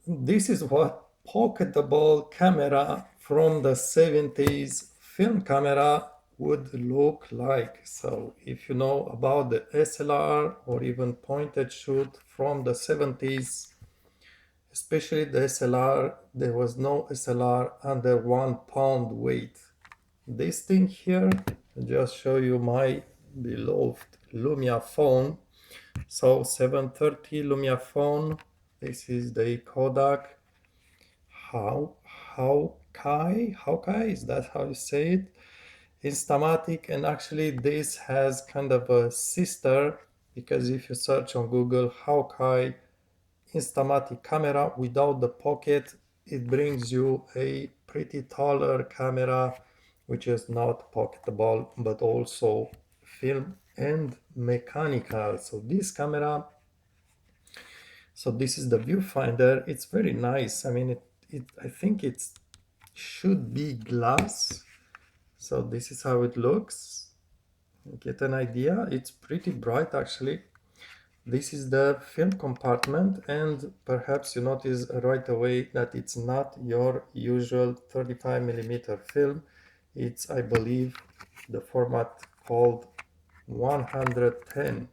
this is what pocketable camera from the 70s film camera would look like. So if you know about the SLR or even point and shoot from the 70s, especially the SLR, there was no SLR under 1 pound weight. This thing here, I'll just show you my beloved Lumia phone. So 730 Lumia phone. This is the Kodak how Hawkeye, is that how you say it? Instamatic, and actually this has kind of a sister, because if you search on Google Hawkeye Instamatic camera without the pocket, it brings you a pretty taller camera which is not pocketable but also film and mechanical. So this camera, so this is the viewfinder. It's very nice. I mean, I think it should be glass. So this is how it looks. Get an idea. It's pretty bright actually. This is the film compartment, and perhaps you notice right away that it's not your usual 35mm film. It's, I believe, the format called 110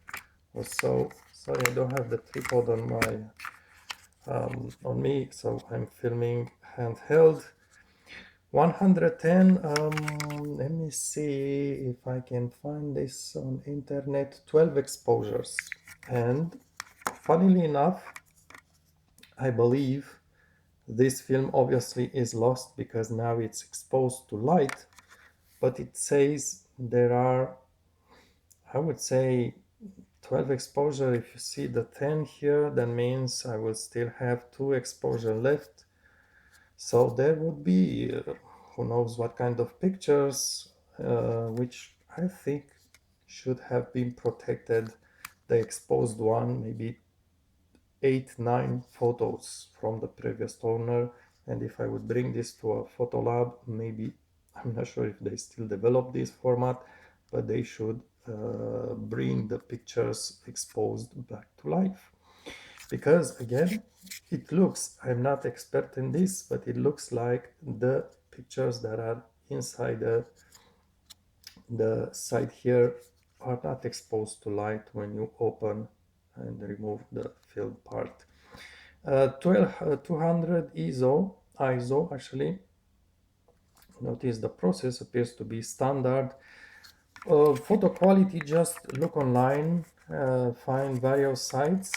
or so. Sorry, I don't have the tripod on my on me, so I'm filming handheld. 110, let me see if I can find this on internet. 12 exposures, and funnily enough, I believe this film obviously is lost because now it's exposed to light, but it says there are, I would say, 12 exposure. If you see the 10 here, that means I will still have 2 exposure left. So there would be who knows what kind of pictures, which I think should have been protected. The exposed one, maybe 8-9 photos from the previous owner. And if I would bring this to a photo lab, maybe, I'm not sure if they still develop this format, but they should bring the pictures exposed back to life. Because again, it looks, I'm not expert in this, but it looks like the pictures that are inside the side here are not exposed to light when you open and remove the film part. 200 ISO actually. Notice the process appears to be standard. Photo quality, just look online, find various sites.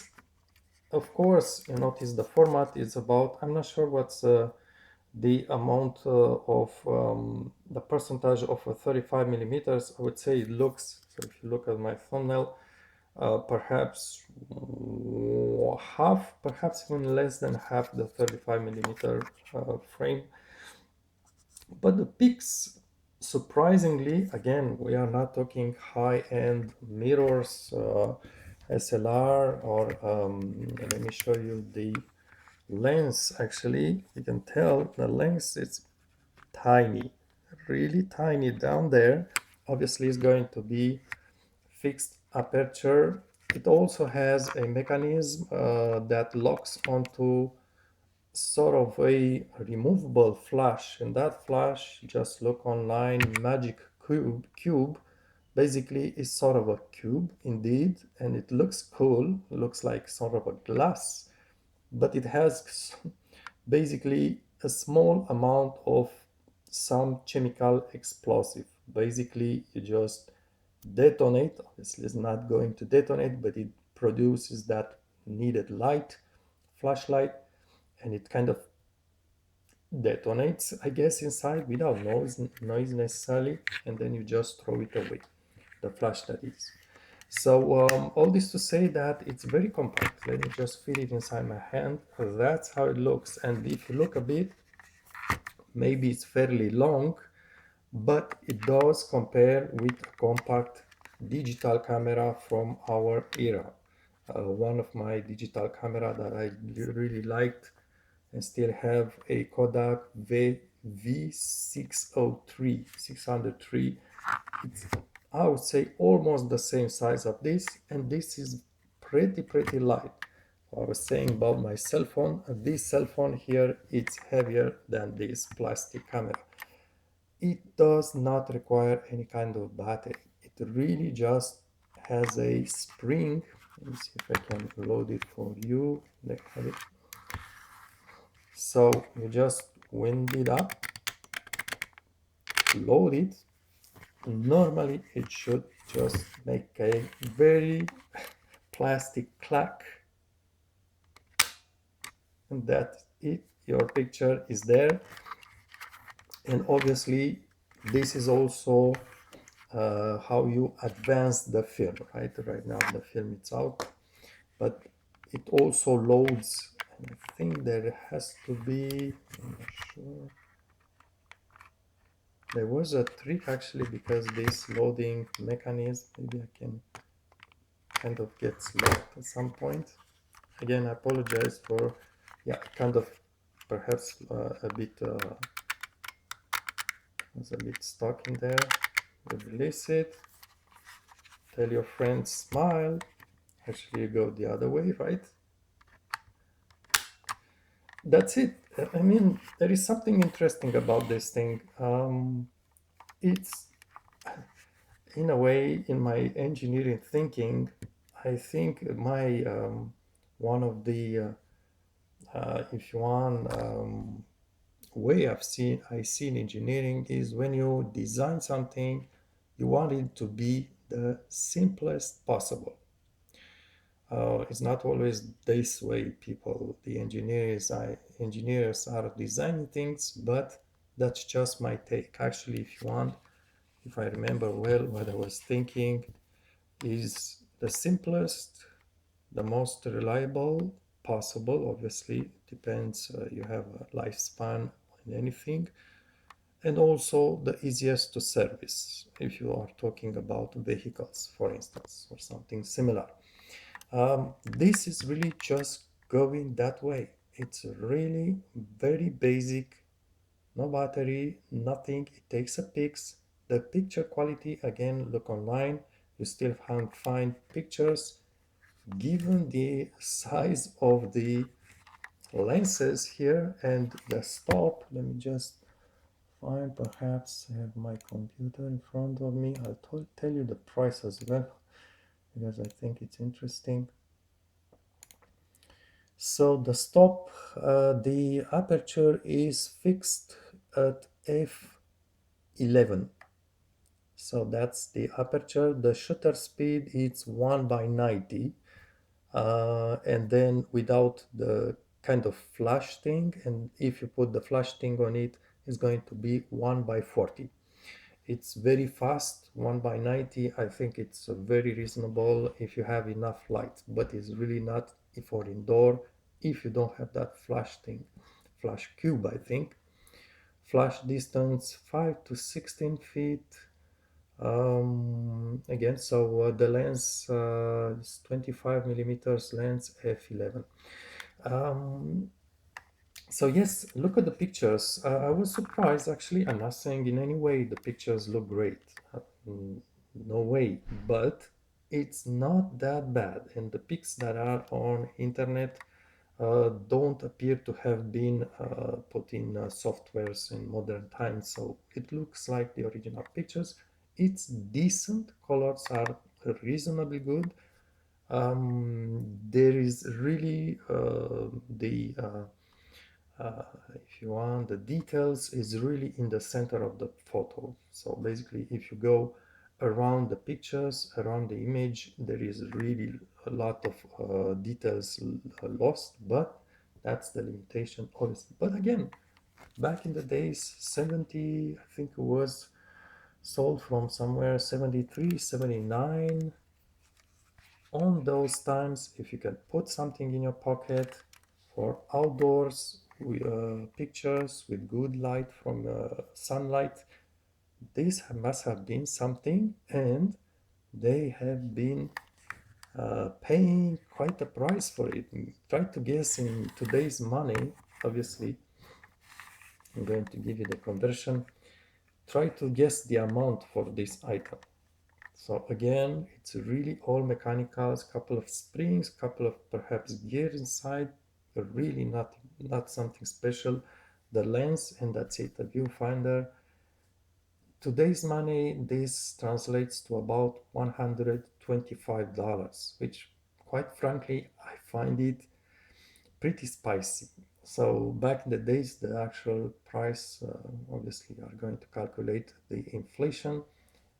Of course, you notice the format is about, I'm not sure what's the amount of the percentage of 35 millimeters. I would say it looks, so if you look at my thumbnail, perhaps half, perhaps even less than half the 35mm frame. But the peaks, surprisingly, again, we are not talking high-end mirrors, SLR, or let me show you the lens. Actually, you can tell the lens is tiny, really tiny down there. Obviously, it's going to be fixed aperture. It also has a mechanism that locks onto sort of a removable flash, and that flash, just look online, Magic Cube basically is sort of a cube indeed, and it looks cool, looks like sort of a glass, but it has basically a small amount of some chemical explosive. Basically, you just detonate. Obviously, it's not going to detonate, but it produces that needed light, flashlight, and it kind of detonates, I guess, inside without noise necessarily, and then you just throw it away, the flash that is. So all this to say that it's very compact. Let me just feel it inside my hand. That's how it looks. And if you look a bit, maybe it's fairly long, but it does compare with a compact digital camera from our era. One of my digital camera that I really liked and still have, a Kodak V603, 603. It's, I would say, almost the same size of this, and this is pretty light. I was saying about my cell phone, this cell phone here, it's heavier than this plastic camera. It does not require any kind of battery. It really just has a spring. Let me see if I can load it for you. So you just wind it up, load it. Normally it should just make a very plastic clack, and that's it. Your picture is there. And obviously this is also how you advance the film, right? Right now the film is out, but it also loads, and I think there has to be, I'm not sure, there was a trick actually, because this loading mechanism, maybe I can kind of gets locked at some point. Again, I apologize for, yeah, kind of perhaps was a bit stuck in there. You release it, tell your friend smile. Actually, you go the other way, right? That's it. I mean, there is something interesting about this thing. It's, in a way, in my engineering thinking, I think my one of the, if you want, way I see in engineering is when you design something, you want it to be the simplest possible. It's not always this way. The engineers are designing things, but that's just my take. Actually, if you want, if I remember well, what I was thinking is the simplest, the most reliable possible. Obviously, it depends. You have a lifespan in anything, and also the easiest to service if you are talking about vehicles, for instance, or something similar. This is really just going that way. It's really very basic, no battery, nothing. It takes a pics. The picture quality, again, look online. You still can't find pictures given the size of the lenses here and the stop. Let me just find, perhaps I have my computer in front of me. I'll tell you the price as well, because I think it's interesting. So the stop, the aperture is fixed at f11. So that's the aperture. The shutter speed is 1/90. And then without the kind of flash thing, and if you put the flash thing on it, it's going to be 1/40. It's very fast, 1/90. I think it's very reasonable if you have enough light, but it's really not for indoor if you don't have that flash thing. Flash cube, I think. Flash distance 5 to 16 feet. Again, so the lens is 25 millimeters lens f11. So yes, look at the pictures. I was surprised, actually. I'm not saying in any way the pictures look great. No way. But it's not that bad. And the pics that are on internet don't appear to have been put in softwares in modern times. So it looks like the original pictures. It's decent. Colors are reasonably good. There is really if you want, the details is really in the center of the photo. So basically, if you go around the pictures, around the image, there is really a lot of details lost, but that's the limitation, obviously. But again, back in the days, 70, I think it was sold from somewhere 73, 79. On those times, if you can put something in your pocket for outdoors pictures with good light from sunlight, this must have been something, and they have been paying quite a price for it. Try to guess in today's money. Obviously, I'm going to give you the conversion. Try to guess the amount for this item. So again, it's really all mechanicals, couple of springs, couple of perhaps gears inside, but really not something special. The lens, and that's it, a viewfinder. Today's money, this translates to about $125, which quite frankly, I find it pretty spicy. So back in the days, the actual price, obviously, are going to calculate the inflation,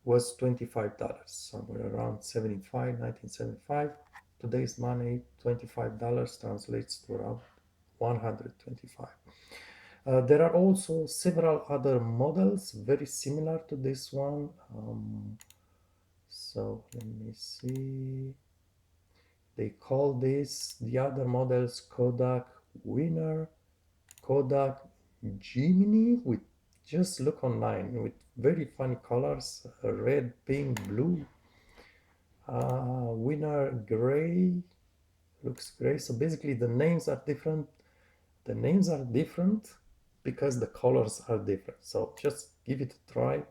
was $25, somewhere around 75, 1975. Today's money, $25 translates to around 125. There are also several other models very similar to this one. So let me see. They call this, the other models, Kodak Winner, Kodak Gemini, with, just look online, with very funny colors, red, pink, blue. Winner Gray, looks gray. So basically the names are different. The names are different because the colors are different. So just give it a try.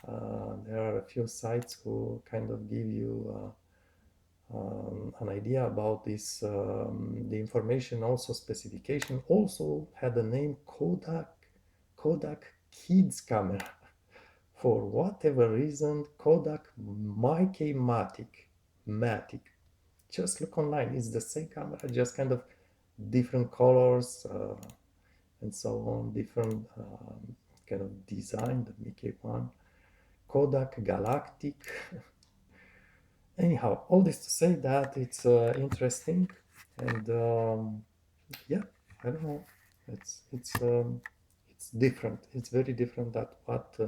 There are a few sites who kind of give you an idea about this. The information, also specification, also had the name Kodak Kids camera. For whatever reason, Kodak Matic. Just look online. It's the same camera, just kind of different colors and so on, different kind of design. The Mickey one, Kodak Galactic. Anyhow, all this to say that it's interesting, and yeah, I don't know. It's different. It's very different than what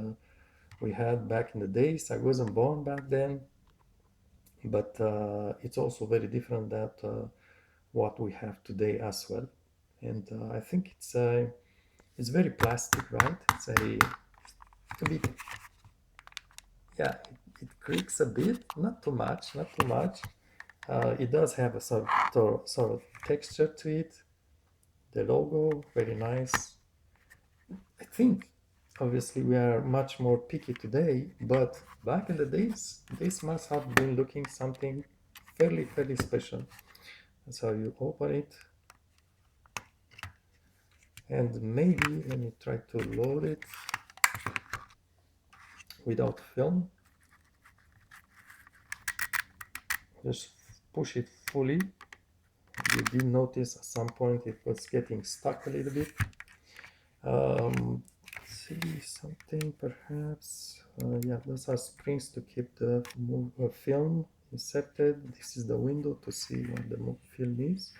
we had back in the days. I wasn't born back then, but it's also very different than what we have today as well. And I think it's very plastic, right? It's a bit, yeah, it creaks a bit, not too much, not too much. It does have a sort of texture to it. The logo, very nice. I think obviously we are much more picky today, but back in the days, this must have been looking something fairly special. So you open it, and maybe let me try to load it without film. Just push it fully. You did notice at some point it was getting stuck a little bit. See something perhaps. Yeah, those are springs to keep the film inserted. This is the window to see what the film is,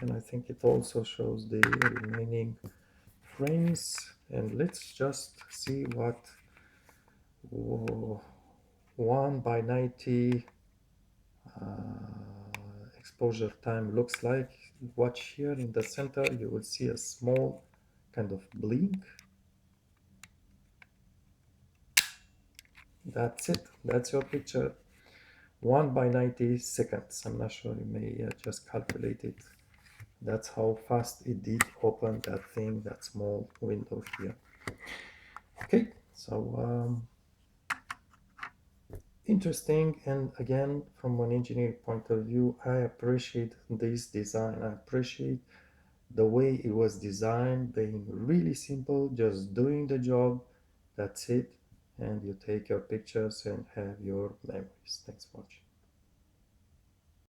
and I think it also shows the remaining frames. And let's just see what 1:90 exposure time looks like. Watch here in the center, you will see a small kind of blink. That's it. That's your picture. 1:90 seconds. I'm not sure, you may just calculate it. That's how fast it did open that thing, that small window here. Okay, so interesting. And again, from an engineering point of view, I appreciate this design. I appreciate the way it was designed, being really simple, just doing the job. That's it. And you take your pictures and have your memories. Thanks for watching.